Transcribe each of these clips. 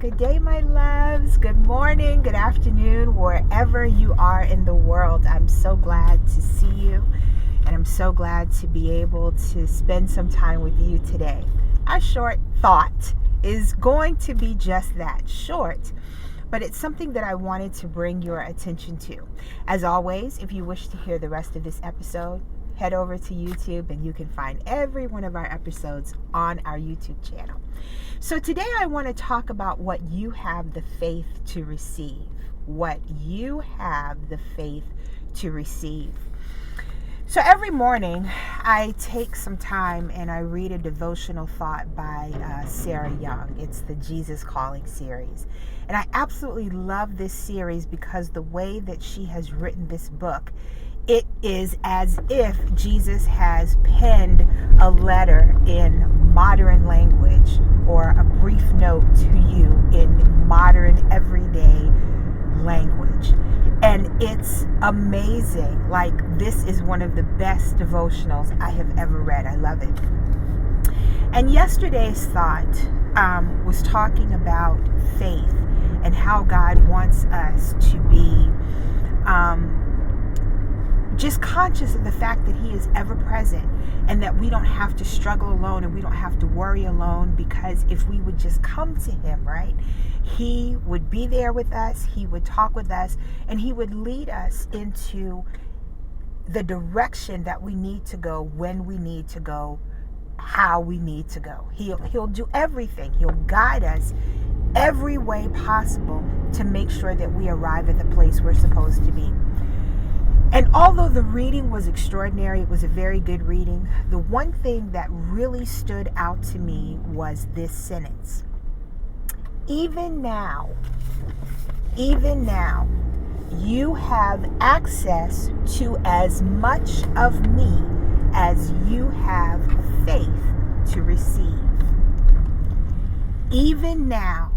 Good day, my loves. Good morning, good afternoon, wherever you are in the world. I'm so glad to see you, and I'm so glad to be able to spend some time with you today. Our short thought is going to be just that, short, but it's something that I wanted to bring your attention to. As always, if you wish to hear the rest of this episode, head over to YouTube and you can find every one of our episodes on our YouTube channel. So today I want to talk about what you have the faith to receive. What you have the faith to receive. So every morning I take some time and I read a devotional thought by Sarah Young. It's the Jesus Calling series. And I absolutely love this series because the way that she has written this book, it is as if Jesus has penned a letter in modern language or a brief note to you in modern everyday language. And it's amazing. Like, this is one of the best devotionals I have ever read. I love it. And yesterday's thought was talking about faith and how God wants us to be just conscious of the fact that He is ever present and that we don't have to struggle alone and we don't have to worry alone, because if we would just come to Him, right, He would be there with us, He would talk with us, and He would lead us into the direction that we need to go, when we need to go, how we need to go. He'll do everything. He'll guide us every way possible to make sure that we arrive at the place we're supposed to be. And although the reading was extraordinary, it was a very good reading, the one thing that really stood out to me was this sentence. Even now, you have access to as much of me as you have faith to receive. Even now,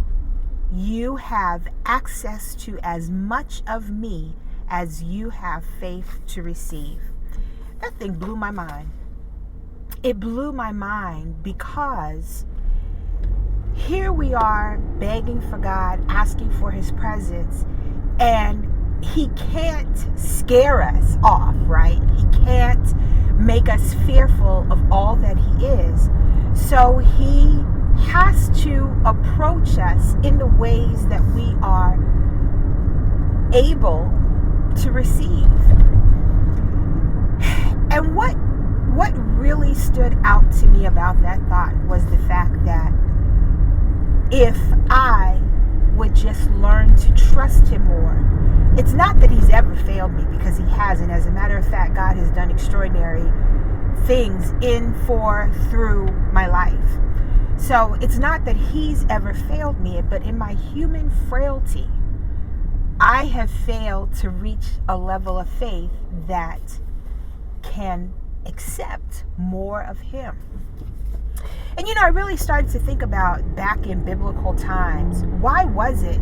you have access to as much of me as you have faith to receive. That thing blew my mind. It blew my mind because here we are begging for God, asking for His presence, and He can't scare us off, right? He can't make us fearful of all that He is. So He has to approach us in the ways that we are able to receive. And what really stood out to me about that thought was the fact that if I would just learn to trust Him more, it's not that He's ever failed me, because He hasn't. As a matter of fact, God has done extraordinary things in, for, through my life. So it's not that He's ever failed me, but in my human frailty, I have failed to reach a level of faith that can accept more of Him. And I really started to think about back in biblical times, why was it,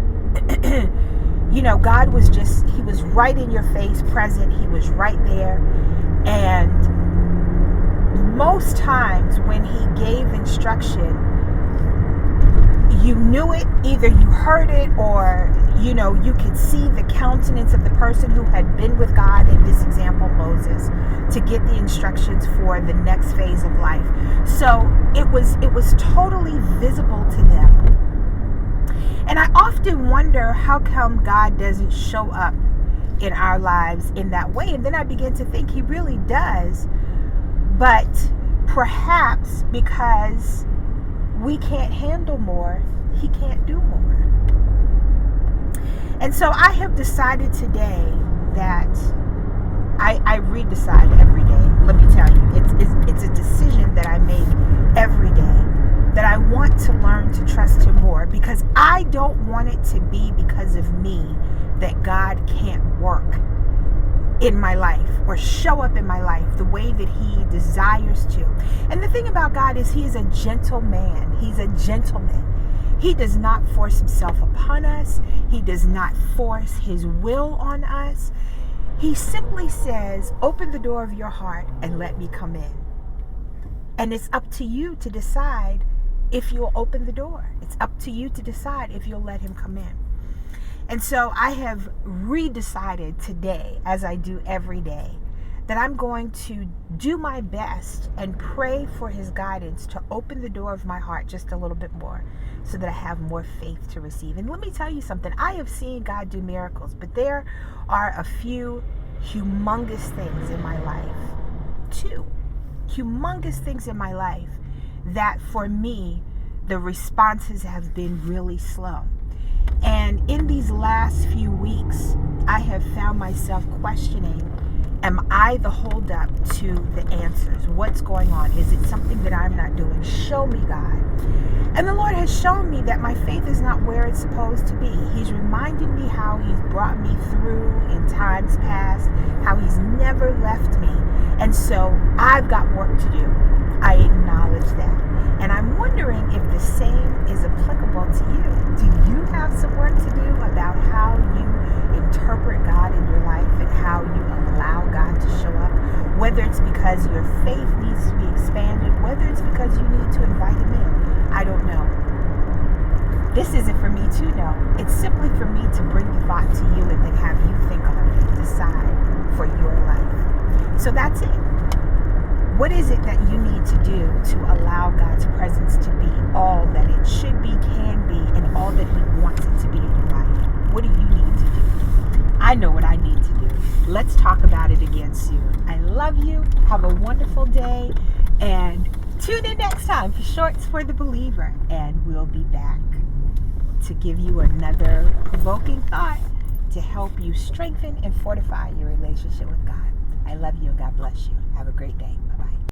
God was He was right in your face, present, He was right there. And most times when He gave instruction, you knew it, either you heard it, or you could see the countenance of the person who had been with God, in this example Moses, to get the instructions for the next phase of life. So it was totally visible to them. And I often wonder, how come God doesn't show up in our lives in that way? And then I begin to think He really does, but perhaps because we can't handle more, He can't do more. And so I have decided today that I redecide every day. Let me tell you, it's a decision that I make every day, that I want to learn to trust Him more, because I don't want it to be because of me that God can't work in my life or show up in my life the way that He desires to. And the thing about God is He is a gentle man. He's a gentleman. He does not force Himself upon us. He does not force His will on us. He simply says, open the door of your heart and let me come in. And it's up to you to decide if you'll open the door. It's up to you to decide if you'll let him come in. And so I have redecided today, as I do every day, that I'm going to do my best and pray for his guidance to open the door of my heart just a little bit more so that I have more faith to receive. And let me tell you something. I have seen God do miracles, but there are a few humongous things in my life, 2 humongous things in my life that for me, the responses have been really slow. And in these last few weeks, I have found myself questioning, am I the holdup to the answers? What's going on? Is it something that I'm not doing? Show me, God. And the Lord has shown me that my faith is not where it's supposed to be. He's reminded me how he's brought me through in times past, how he's never left me. And so I've got work to do. I acknowledge that. And I'm wondering if the same is applicable to you. Do you have some work to do about how you interpret God in your life and how you allow God to show up? Whether it's because your faith needs to be expanded, whether it's because you need to invite him in, I don't know. This isn't for me to know. It's simply for me to bring the thought to you and then have you think on it and decide for your life. So that's it. What is it that you need to do to allow God's presence to be all that it should be, can be, and all that he wants it to be in your life? What do you need to do? I know what I need to do. Let's talk about it again soon. I love you. Have a wonderful day. And tune in next time for Shorts for the Believer. And we'll be back to give you another provoking thought to help you strengthen and fortify your relationship with God. I love you and God bless you. Have a great day.